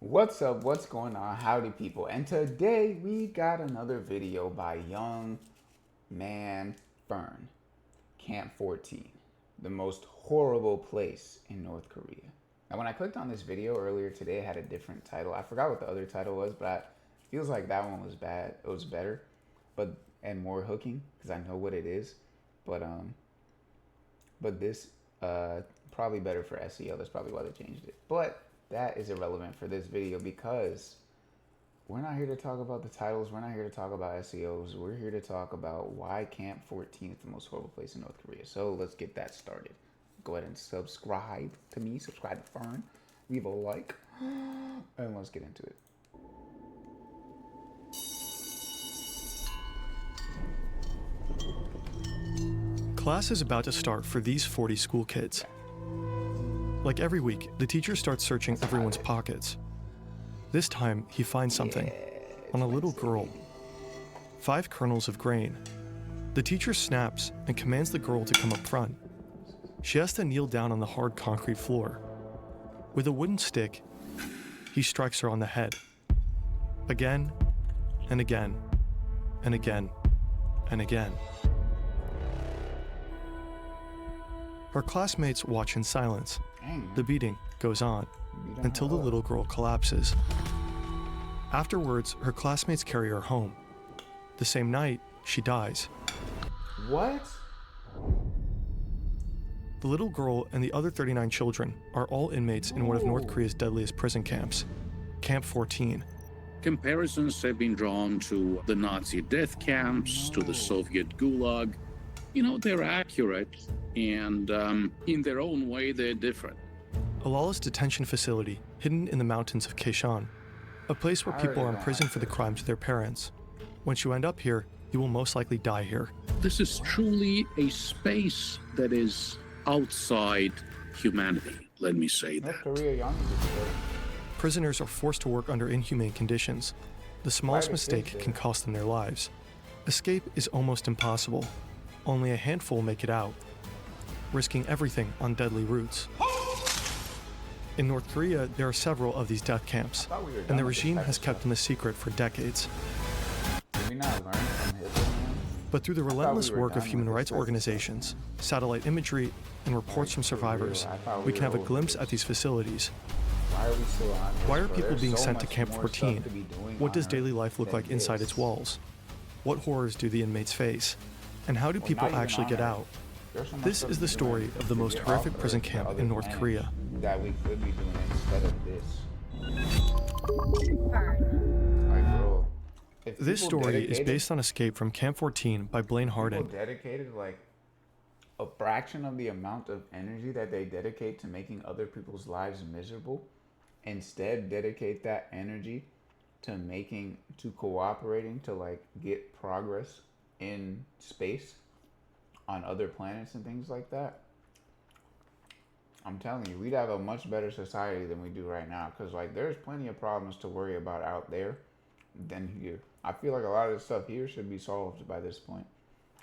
What's up? What's going on? Howdy, people. And today we got another video by Young Man Fern, Camp 14, the most horrible place in North Korea. Now, when I clicked on this video earlier today, it had a different title. I forgot what the other title was, but it feels like that one was bad. It was better, and more hooking because I know what it is. But this probably better for SEO. That's probably why they changed it. But that is irrelevant for this video because we're not here to talk about the titles. We're not here to talk about SEOs. We're here to talk about why Camp 14 is the most horrible place in North Korea. So let's get that started. Go ahead and subscribe to me. Subscribe to Fern. Leave a like. And let's get into it. Class is about to start for these 40 school kids. Like every week, the teacher starts searching everyone's pockets. This time, he finds something on a little girl. 5 kernels of grain. The teacher snaps and commands the girl to come up front. She has to kneel down on the hard concrete floor. With a wooden stick, he strikes her on the head. Again, and again, and again, and again. Her classmates watch in silence. The beating goes on until the little girl collapses. Afterwards, her classmates carry her home. The same night, she dies. What? The little girl and the other 39 children are all inmates in one of North Korea's deadliest prison camps, Camp 14. Comparisons have been drawn to the Nazi death camps, to the Soviet Gulag. You know, they're accurate, and in their own way, they're different. A lawless detention facility hidden in the mountains of Kaeshan, a place where people are imprisoned for the crimes of their parents. Once you end up here, you will most likely die here. This is truly a space that is outside humanity, let me say that. North Korea, young people. Prisoners are forced to work under inhumane conditions. The smallest mistake can cost them their lives. Escape is almost impossible. Only a handful make it out, risking everything on deadly routes. In North Korea, there are several of these death camps, and the regime has kept them a secret for decades. Did we not learn from Hitler? But through the relentless work of human rights organizations, satellite imagery, and reports from survivors, we can have a glimpse at these facilities. Why are we still on this, Why are bro? people There's being so sent to much Camp more 14? stuff to be doing What on does Earth daily life look than like inside this. its walls? What horrors do the inmates face? And how do Well, people not even actually on get Earth. out? There's so much This stuff is to the be story doing of the most off horrific Earth prison to camp other in North planets Korea. that we could be doing instead of this. Like, bro, if This people story is dedicated- based on Escape from Camp 14 by Blaine people Harden. dedicated like a fraction of the amount of energy that they dedicate to making other people's lives miserable, instead dedicate that energy to cooperating to like get progress in space on other planets and things like that. I'm telling you, we'd have a much better society than we do right now, because like there's plenty of problems to worry about out there than here. I feel like a lot of the stuff here should be solved by this point.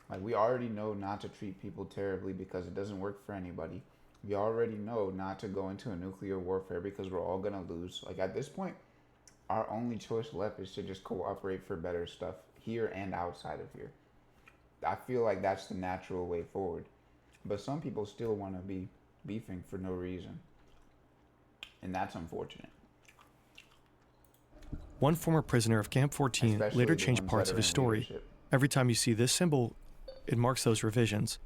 Like, we already know not to treat people terribly because it doesn't work for anybody. We already know not to go into a nuclear warfare because we're all gonna lose. Like, at this point, our only choice left is to just cooperate for better stuff here and outside of here. I feel like that's the natural way forward. But some people still want to be beefing for no reason. And that's unfortunate. One former prisoner of Camp 14 Especially later the changed ones parts that of are his in story. leadership. Every time you see this symbol, it marks those revisions.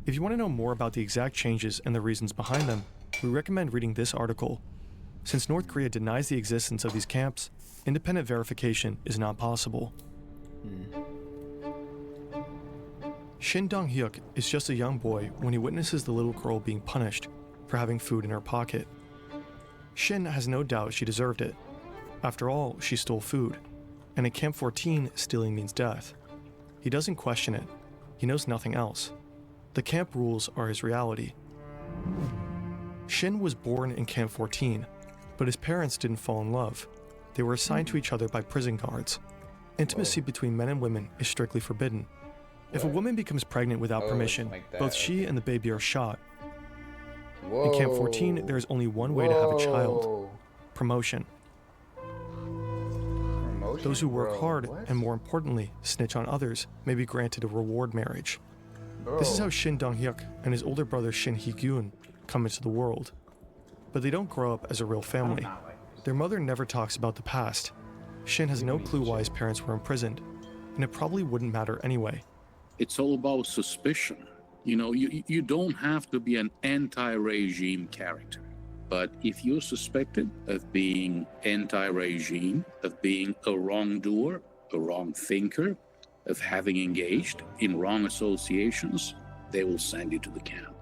If you want to know more about the exact changes and the reasons behind them, we recommend reading this article. Since North Korea denies the existence of these camps, independent verification is not possible. Shin Dong-hyuk is just a young boy when he witnesses the little girl being punished for having food in her pocket. Shin has no doubt she deserved it. After all, she stole food, and at Camp 14, stealing means death. He doesn't question it. He knows nothing else. The camp rules are his reality. Shin was born in Camp 14, but his parents didn't fall in love. They were assigned to each other by prison guards. Intimacy between men and women is strictly forbidden. If a woman becomes pregnant without permission, like that, both she and the baby are shot. Whoa. In Camp 14, there is only one way to have a child: Whoa. promotion. ocean? Those who work Bro, hard what? and, more importantly, snitch on others may be granted a reward marriage. Bro. This is how Shin Dong-hyuk and his older brother Shin Hee-gyun come into the world. But they don't grow up as a real family. not like this. Their mother never talks about the past. Shin has no clue why his parents were imprisoned, and it probably wouldn't matter anyway. It's all about suspicion. You know, you don't have to be an anti-regime character. But if you're suspected of being anti-regime, of being a wrongdoer, a wrong thinker, of having engaged in wrong associations, they will send you to the camp.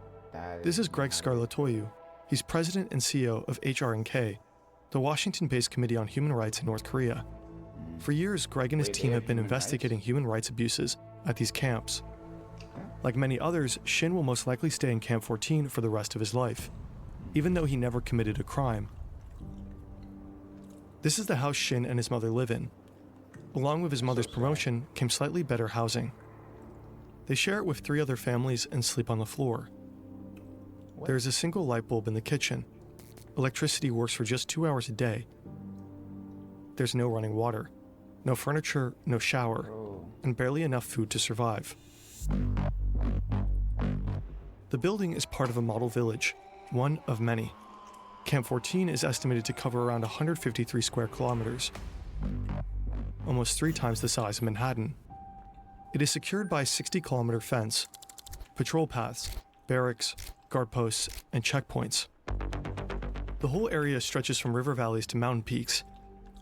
This is Greg Scarlatoiu. He's president and CEO of HR&K, the Washington-based Committee on Human Rights in North Korea. For years, Greg and his team have been investigating human rights abuses at these camps. Like many others, Shin will most likely stay in Camp 14 for the rest of his life, even though he never committed a crime. This is the house Shin and his mother live in. Along with his mother's promotion came slightly better housing. They share it with 3 other families and sleep on the floor. There is a single light bulb in the kitchen. Electricity works for just 2 hours a day. There's no running water, no furniture, no shower, and barely enough food to survive. The building is part of a model village, one of many. Camp 14 is estimated to cover around 153 square kilometers, almost 3 times the size of Manhattan. It is secured by a 60-kilometer fence, patrol paths, barracks, guard posts, and checkpoints. The whole area stretches from river valleys to mountain peaks.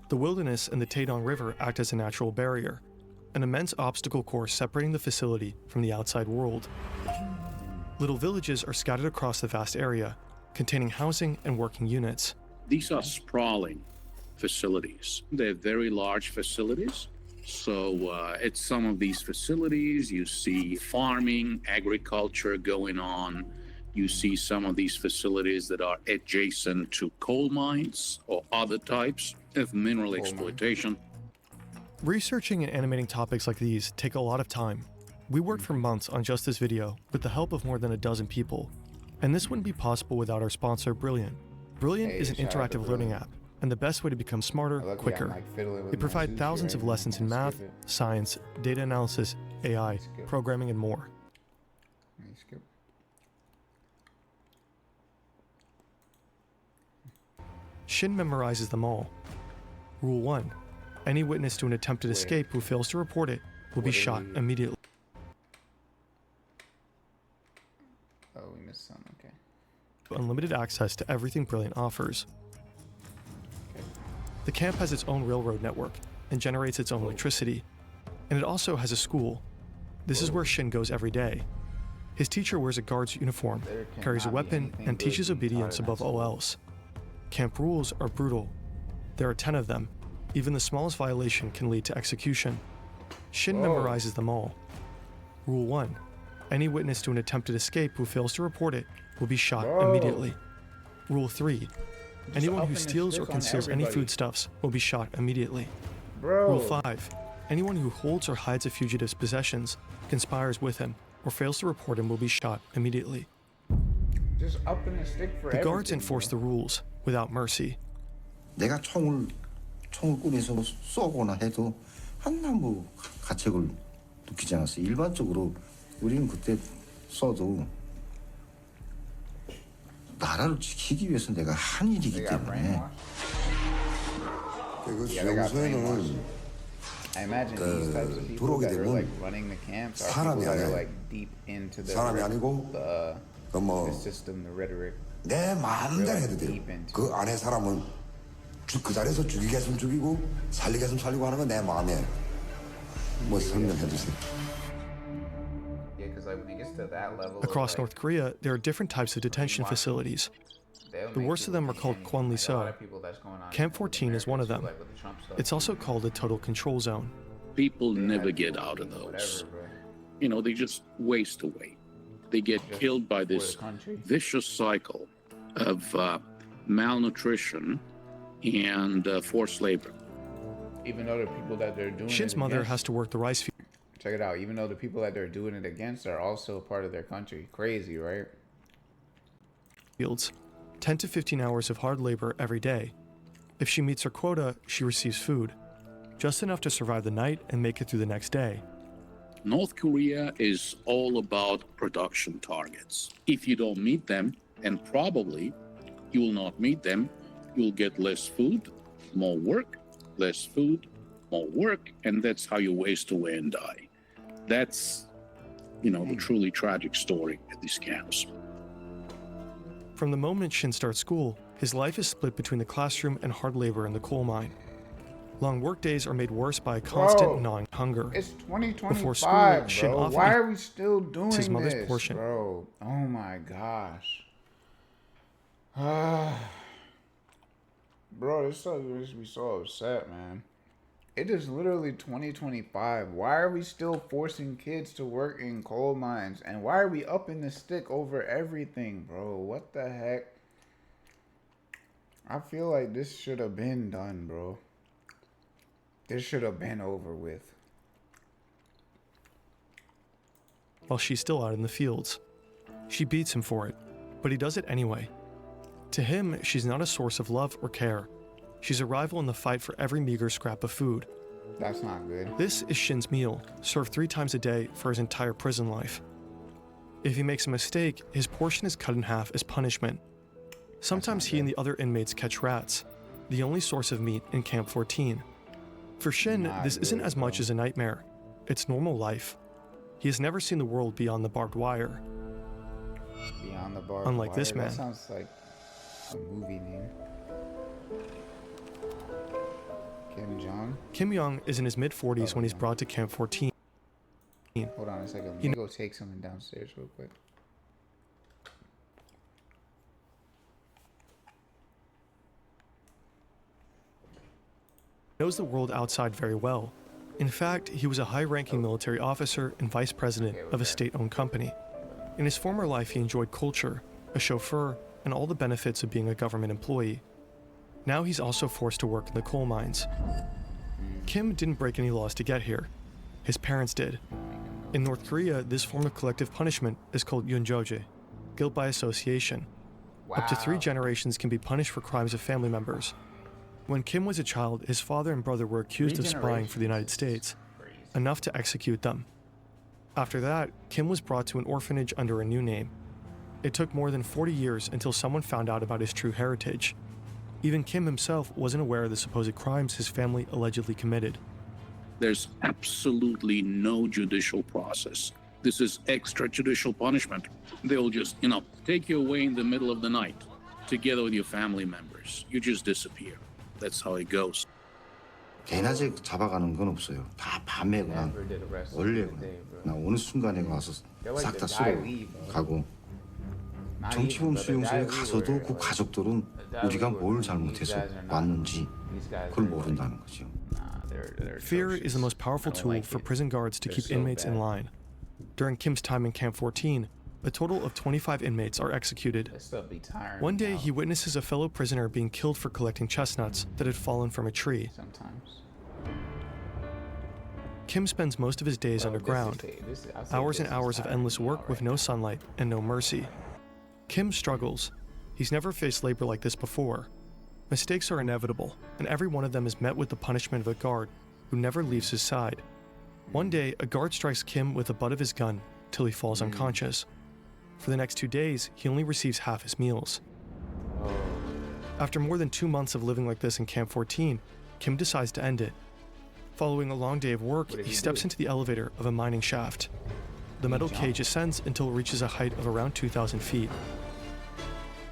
The wilderness and the Taedong River act as a natural barrier, an immense obstacle course separating the facility from the outside world. Little villages are scattered across the vast area, containing housing and working units. These are sprawling facilities. They're very large facilities. So at some of these facilities, you see farming, agriculture going on. You see some of these facilities that are adjacent to coal mines or other types of mineral exploitation. Researching and animating topics like these take a lot of time. We worked for months on just this video with the help of more than a dozen people. And this wouldn't be possible without our sponsor, Brilliant. Brilliant is an interactive learning app, and the best way to become smarter, quicker. They provide thousands of lessons in math, science, data analysis, AI, programming, and more. Shin memorizes them all. Rule 1. Any witness to an attempted escape who fails to report it will be shot immediately. Oh, we missed some, okay. Unlimited access to everything Brilliant offers. The camp has its own railroad network and generates its own electricity. And it also has a school. This is where Shin goes every day. His teacher wears a guard's uniform, carries a weapon, and teaches obedience above all else. Camp rules are brutal. There are 10 of them. Even the smallest violation can lead to execution. Shin memorizes them all. Rule 1. Any witness to an attempted escape who fails to report it will be shot immediately. Rule 3. Anyone who steals or conceals any foodstuffs will be shot immediately. Rule 5. Anyone who holds or hides a fugitive's possessions, conspires with him, or fails to report him will be shot immediately. Just up in the stick for The guards enforce the rules without mercy. 내가 총을 꾸며서 쏘거나 해도 한 나무 가책을 느끼지 않았어요. 일반적으로 우리는 그때 써도 나라를 지키기 위해서 내가 한 일이기 때문에. 그 수용소에는 I imagine these types of people that are like running the camps are people that are like deep into the 사람이 아니고 the system, the rhetoric. 내 마음대로 해도 돼요. 그 안에 사람은 그 자리에서 죽이게 했으면 죽이고 살리게 했으면 살리고 하는 건 내 마음이에요. 뭐 설명해 주세요. Across North Korea, there are different types of detention facilities. The worst of them are called Kwanliso. Camp 14 is one of them. It's also called a total control zone. People never get out of those. You know, they just waste away. They get killed by this vicious cycle of malnutrition and forced labor. Even though the people that they're doing Shin's mother has to work the rice field. Check it out. Even though the people that they're doing it against are also a part of their country. Crazy, right? Fields, 10 to 15 hours of hard labor every day. If she meets her quota, she receives food. just enough to survive the night and make it through the next day. North Korea is all about production targets. If you don't meet them, and probably you will not meet them, you'll get less food, more work, less food, more work, and that's how you waste away and die. That's, the truly tragic story at these camps. From the moment Shin starts school, his life is split between the classroom and hard labor in the coal mine. Long work days are made worse by a constant gnawing hunger. It's 2025, Before school, Shin bro. often Why are we still doing his mother's this, portion. bro? Oh my gosh. Bro, this stuff makes me so upset, man. It is literally 2025. Why are we still forcing kids to work in coal mines? And why are we up in the stick over everything, bro? What the heck? I feel like this should have been done, bro. This should have been over with. While she's still out in the fields. She beats him for it, but he does it anyway. To him, she's not a source of love or care. She's a rival in the fight for every meager scrap of food. That's not good. This is Shin's meal, served 3 times a day for his entire prison life. If he makes a mistake, his portion is cut in half as punishment. Sometimes he and the other inmates catch rats, the only source of meat in Camp 14. For Shin, this isn't as much as a nightmare. It's normal life. He has never seen the world beyond the barbed wire. Beyond the barbed Unlike wire. this man. That sounds like a movie name. Kim Jong? Kim Young is in his mid-40s when he's brought to Camp 14. Hold on a second. Let me go take something downstairs real quick. Knows the world outside very well. In fact, he was a high-ranking military officer and vice president of a state-owned company. In his former life, he enjoyed culture, a chauffeur, and all the benefits of being a government employee. Now he's also forced to work in the coal mines. Kim didn't break any laws to get here. His parents did. In North Korea, this form of collective punishment is called yunjoje, guilt by association. Up to 3 generations can be punished for crimes of family members. When Kim was a child, his father and brother were accused of spying for the United States, enough to execute them. After that, Kim was brought to an orphanage under a new name. It took more than 40 years until someone found out about his true heritage. Even Kim himself wasn't aware of the supposed crimes his family allegedly committed. There's absolutely no judicial process. This is extrajudicial punishment. They'll just, take you away in the middle of the night, together with your family members. You just disappear. That's how it goes. 개낮에 잡아가는 건 없어요. 다 밤에 그냥 원래 그냥 어느 순간에 와서 싹 다 쓸어 가고 정치범 수용소에 가서도 그 가족들은 우리가 뭘 잘못해서 왔는지 그걸 모른다는 거죠. Fear is the most powerful tool for prison guards to keep inmates in line. During Kim's time in Camp 14, a total of 25 inmates are executed. One day, he witnesses a fellow prisoner being killed for collecting chestnuts that had fallen from a tree. Kim spends most of his days underground, hours and hours of endless work with no sunlight and no mercy. Kim struggles. He's never faced labor like this before. Mistakes are inevitable, and every one of them is met with the punishment of a guard who never leaves his side. One day, a guard strikes Kim with the butt of his gun till he falls unconscious. For the next 2 days, he only receives half his meals. After more than 2 months of living like this in Camp 14, Kim decides to end it. Following a long day of work, he steps into the elevator of a mining shaft. The metal cage ascends until it reaches a height of around 2,000 feet.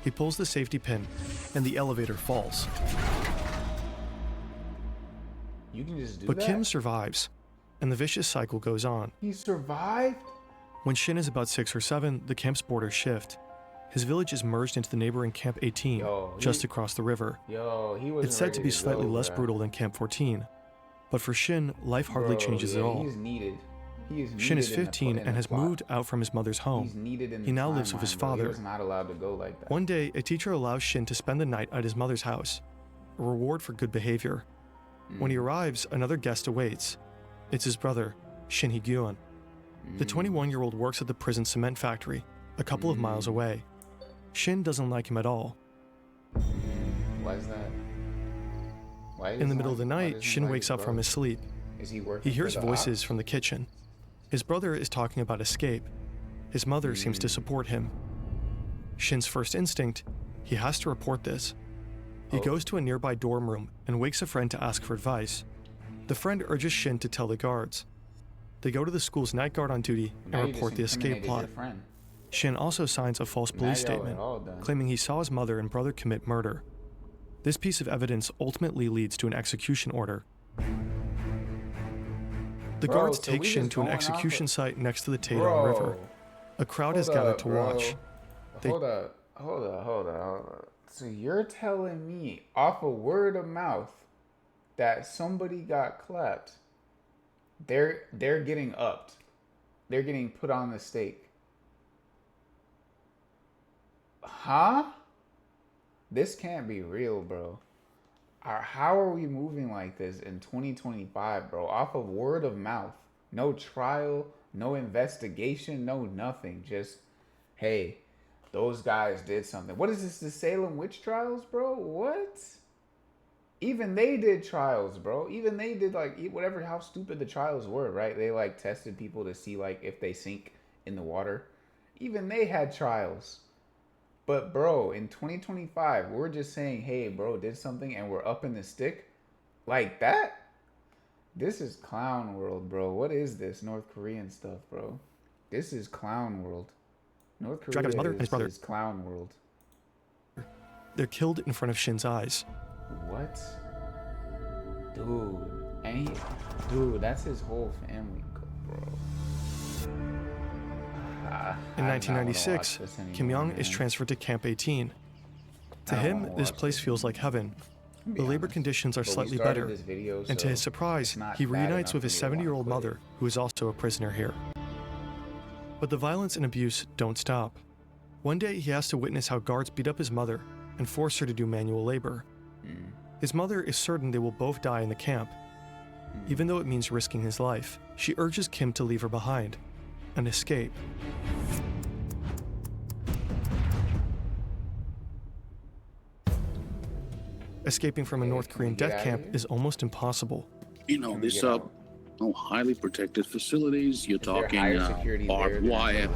He pulls the safety pin, and the elevator falls. You can just do But that? Kim survives, and the vicious cycle goes on. He survived? When Shin is about 6 or 7, the camp's borders shift. His village is merged into the neighboring Camp 18, just across the river. It's said to be slightly less brutal than Camp 14. But for Shin, life hardly changes at all. Shin is 15 and has moved out from his mother's home. He now lives with his father. One day, a teacher allows Shin to spend the night at his mother's house, a reward for good behavior. When he arrives, another guest awaits. It's his brother, Shin Hee-gyun. The 21-year-old works at the prison cement factory, a couple of miles away. Shin doesn't like him at all. Why is that? Why In the doesn't middle of the like- why night, doesn't Shin like wakes his up from brother? his sleep. Is he working He hears for the voices ops? from the kitchen. His brother is talking about escape. His mother seems to support him. Shin's first instinct, he has to report this. He goes to a nearby dorm room and wakes a friend to ask for advice. The friend urges Shin to tell the guards. They go to the school's night guard on duty Now and you report just the escape incriminated plot. your friend. Shin also signs a false police y'all are statement, all done. claiming he saw his mother and brother commit murder. This piece of evidence ultimately leads to an execution order. The Bro, guards so take we Shin just to an going off execution of- site next to the Taedong Bro, River. A crowd has hold gathered up, to bro. watch. They- Hold up. So you're telling me off of word of mouth that somebody got clapped? They're getting upped. They're getting put on the stake. Huh? This can't be real, bro. How are we moving like this in 2025, bro? Off of word of mouth. No trial, no investigation, no nothing. Just, hey, those guys did something. What is this, the Salem witch trials, bro? What? Even they did trials, bro. Even they did, like, whatever, how stupid the trials were, right? They, like, tested people to see, like, if they sink in the water. Even they had trials. But, bro, in 2025, we're just saying, hey, bro, did something, and we're up in the stick? Like that? This is clown world, bro. What is this North Korean stuff, bro? This is clown world. North Drag out his mother Korea and his brother. is clown world. They're killed in front of Shin's eyes. What? Dude. And dude, that's his whole family, bro. In 1996, Kim Young is transferred to Camp 18. To him, this place feels like heaven. The labor conditions are slightly better, and to his surprise, he reunites with his 70-year-old mother, who is also a prisoner here. But the violence and abuse don't stop. One day, he has to witness how guards beat up his mother and force her to do manual labor. His mother is certain they will both die in the camp. Even though it means risking his life, she urges Kim to leave her behind and escape. Escaping from a North Korean death camp is almost impossible. You know, these are highly protected facilities. You're talking barbed wire,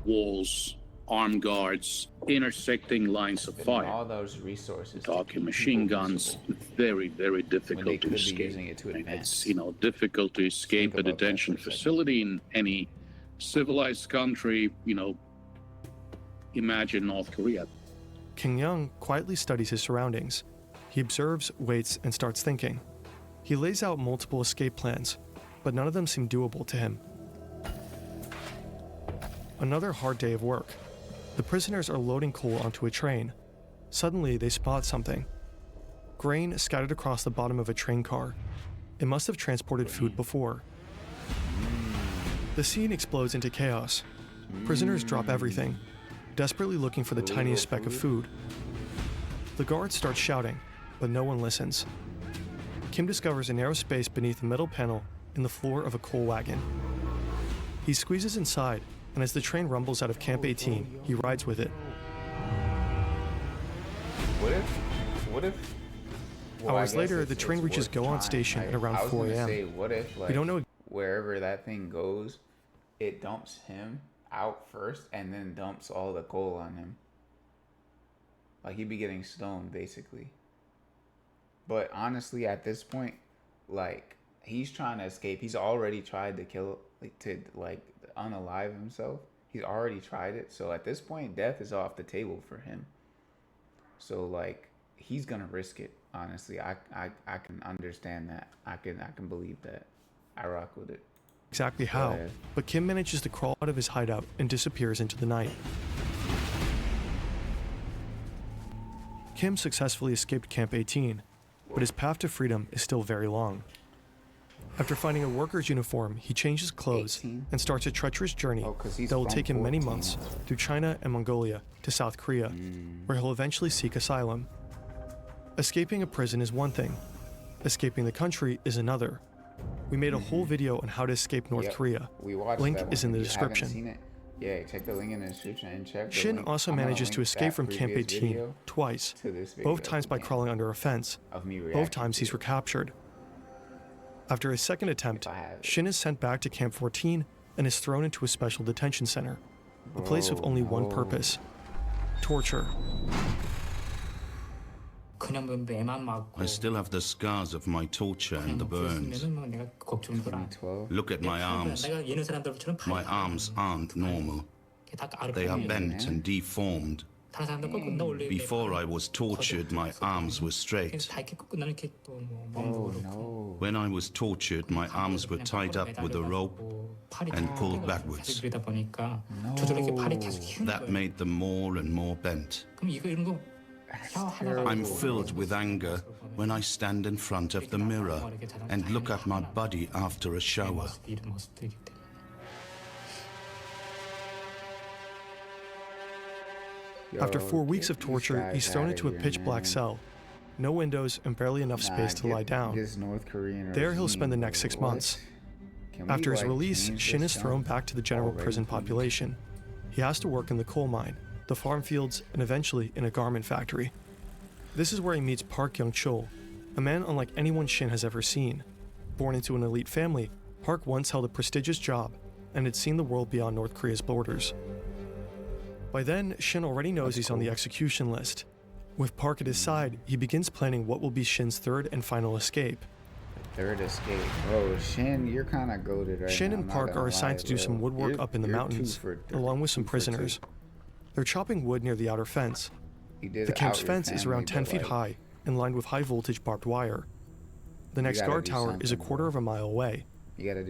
walls, armed guards, intersecting lines of fire. All those resources. Talking machine guns, very, very difficult to escape. It's, difficult to escape a detention facility in any civilized country, imagine North Korea. Kim Young quietly studies his surroundings. He observes, waits, and starts thinking. He lays out multiple escape plans, but none of them seem doable to him. Another hard day of work. The prisoners are loading coal onto a train. Suddenly, they spot something. Grain scattered across the bottom of a train car. It must have transported food before. The scene explodes into chaos. Prisoners drop everything, desperately looking for the tiniest speck of food. The guards start shouting, but no one listens. Kim discovers a narrow space beneath a metal panel in the floor of a coal wagon. He squeezes inside, and as the train rumbles out of Camp 18, he rides with it. What if? Hours later, the train reaches Go-On Station at around 4 a.m. What if, We don't know. wherever that thing goes, it dumps him out first and then dumps all the coal on him. Like, he'd be getting stoned, basically. But honestly, at this point, like, he's trying to escape. He's already tried to unalive himself. He's already tried it. So at this point, death is off the table for him. So, like, he's gonna risk it. Honestly, I can understand that. I can believe that. I rock with it. Exactly how, but Kim manages to crawl out of his hideout and disappears into the night. Kim successfully escaped Camp 18, but his path to freedom is still very long. After finding a worker's uniform, he changes clothes 18? and starts a treacherous journey 'cause he's that will from take him many 14. months through China and Mongolia to South Korea, where he'll eventually seek asylum. Escaping a prison is one thing. Escaping the country is another. We made a whole video on how to escape North Korea. We watched Link that is one. in the If you haven't description. seen it, Yeah, check the link in the description and check the Shin link. also I'm gonna manages to link escape that from Camp previous 18 video twice, to this video both times by again crawling under a fence. of me Both reacting times to he's it. recaptured. After his second attempt, If I have it. Shin is sent back to Camp 14 and is thrown into a special detention center, a place with only one purpose: torture. I still have the scars of my torture and the burns. Look at my arms. My arms aren't normal. They are bent and deformed. Before I was tortured, my arms were straight. Oh no. When I was tortured, my arms were tied up with a rope and pulled backwards. That made them more and more bent. I'm filled with anger when I stand in front of the mirror and look at my body after a shower. After 4 weeks of torture, he's thrown into a pitch-black cell. No windows and barely enough space to lie down. There he'll spend the next 6 months. After his release, Shin is thrown back to the general prison population. He has to work in the coal mine, the farm fields, and eventually in a garment factory. This is where he meets Park Young-chul, a man unlike anyone Shin has ever seen. Born into an elite family, Park once held a prestigious job and had seen the world beyond North Korea's borders. By then, Shin already knows he's on the execution list. With Park at his side, he begins planning what will be Shin's third and final escape. Third escape. Bro, Shin, you're kind of goated right Shin now. and Park are assigned to do some woodwork up in the mountains, along with some prisoners. They're chopping wood near the outer fence. The camp's fence is around 10 feet high and lined with high-voltage barbed wire. The next guard tower is a quarter of a mile away.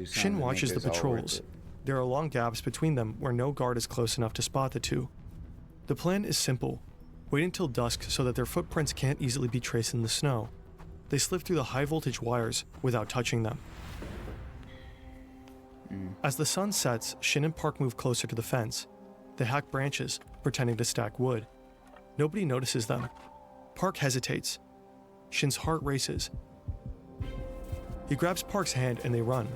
Shin watches the patrols. There are long gaps between them where no guard is close enough to spot the two. The plan is simple. Wait until dusk so that their footprints can't easily be traced in the snow. They slip through the high-voltage wires without touching them. As the sun sets, Shin and Park move closer to the fence. They hack branches, pretending to stack wood. Nobody notices them. Park hesitates. Shin's heart races. He grabs Park's hand and they run.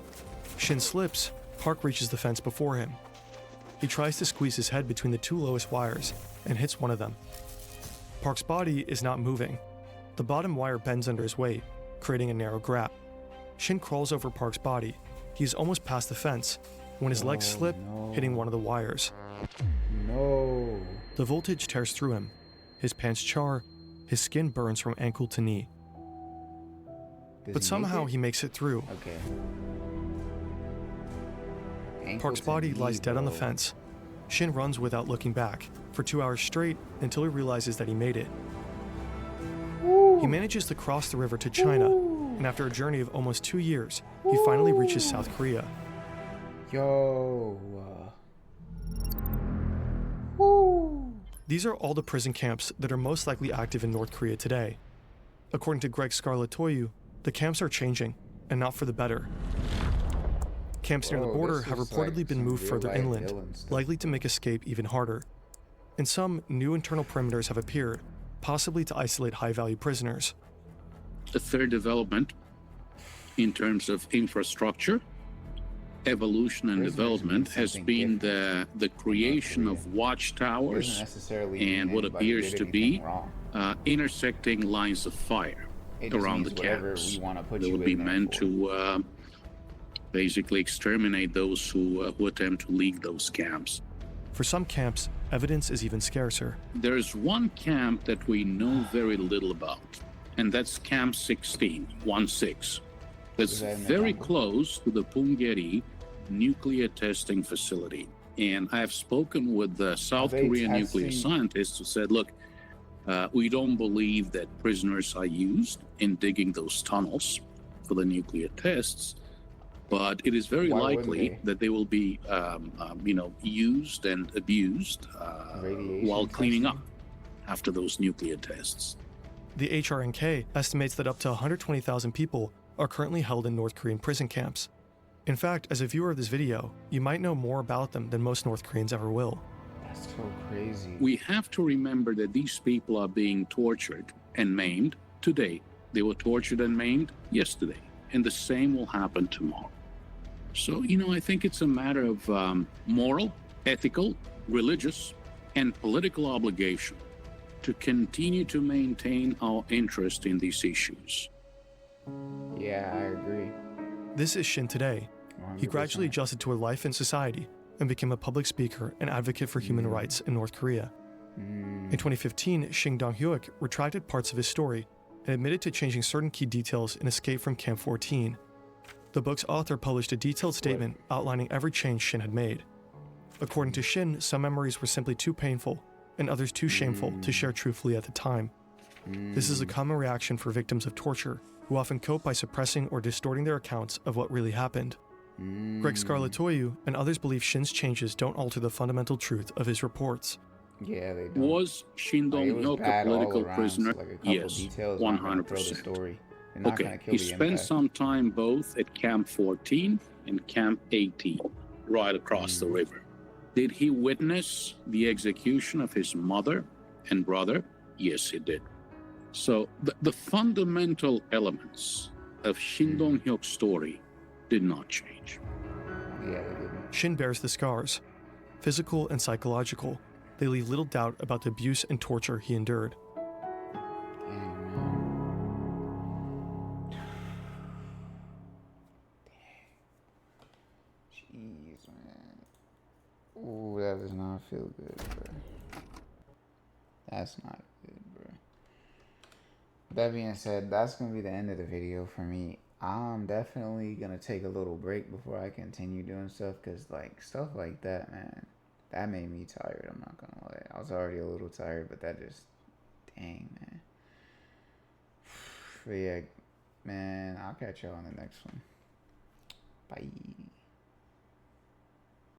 Shin slips. Park reaches the fence before him. He tries to squeeze his head between the two lowest wires and hits one of them. Park's body is not moving. The bottom wire bends under his weight, creating a narrow gap. Shin crawls over Park's body. He's almost past the fence when his legs slip, hitting one of the wires. No. The voltage tears through him. His pants char. His skin burns from ankle to knee. But somehow he makes it through. Okay. Park's body lies dead on the fence. Shin runs without looking back for 2 hours straight until he realizes that he made it. He manages to cross the river to China, and after a journey of almost 2 years, he finally reaches South Korea. Yo. These are all the prison camps that are most likely active in North Korea today. According to Greg Scarlatoiu, the camps are changing, and not for the better. Camps near the border have reportedly been moved further inland, likely to make escape even harder. And some new internal perimeters have appeared, possibly to isolate high-value prisoners. The third development in terms of infrastructure, evolution and development has been the creation of watchtowers and what appears to be intersecting lines of fire around the camps. They would be meant to basically exterminate those who attempt to leave those camps. For some camps, evidence is even scarcer. There's one camp that we know very little about, and that's Camp 16, 1-6. That's very close to the Punggye-ri nuclear testing facility. And I have spoken with the South Korean nuclear scientists who said, look, we don't believe that prisoners are used in digging those tunnels for the nuclear tests, but it is very likely that they will be, used and abused while cleaning up after those nuclear tests. The HRNK estimates that up to 120,000 people are currently held in North Korean prison camps. In fact, as a viewer of this video, you might know more about them than most North Koreans ever will. That's so crazy. We have to remember that these people are being tortured and maimed today. They were tortured and maimed yesterday, and the same will happen tomorrow. So, I think it's a matter of moral ethical, religious, and political obligation to continue to maintain our interest in these issues. Yeah, I agree. This is Shin today. He 100%. gradually adjusted to a life in society and became a public speaker and advocate for human rights in North Korea. In 2015, Shin Dong-hyuk retracted parts of his story and admitted to changing certain key details in Escape from Camp 14. The book's author published a detailed statement outlining every change Shin had made. According to Shin, some memories were simply too painful and others too shameful to share truthfully at the time. This is a common reaction for victims of torture, who often cope by suppressing or distorting their accounts of what really happened. Greg Scarlatoiu and others believe Shin's changes don't alter the fundamental truth of his reports. Yeah, they don't. Was Shin Dong-hyuk a political prisoner? So like a couple Yes, details 100%. They're not Okay, gonna kill he the spent impact. some time both at Camp 14 and Camp 18, right across the river. Did he witness the execution of his mother and brother? Yes, he did. So the fundamental elements of Shin Dong-hyuk's story did not change. Yeah, they didn't. Shin bears the scars, physical and psychological. They leave little doubt about the abuse and torture he endured. Jeez, man. Ooh, that does not feel good, bro. That's not good, bro. That being said, that's gonna be the end of the video for me. I'm definitely gonna take a little break before I continue doing stuff, because like stuff like that, man, that made me tired. I'm not gonna lie. I was already a little tired, but that just, dang, man. But yeah, man, I'll catch y'all on the next one. Bye.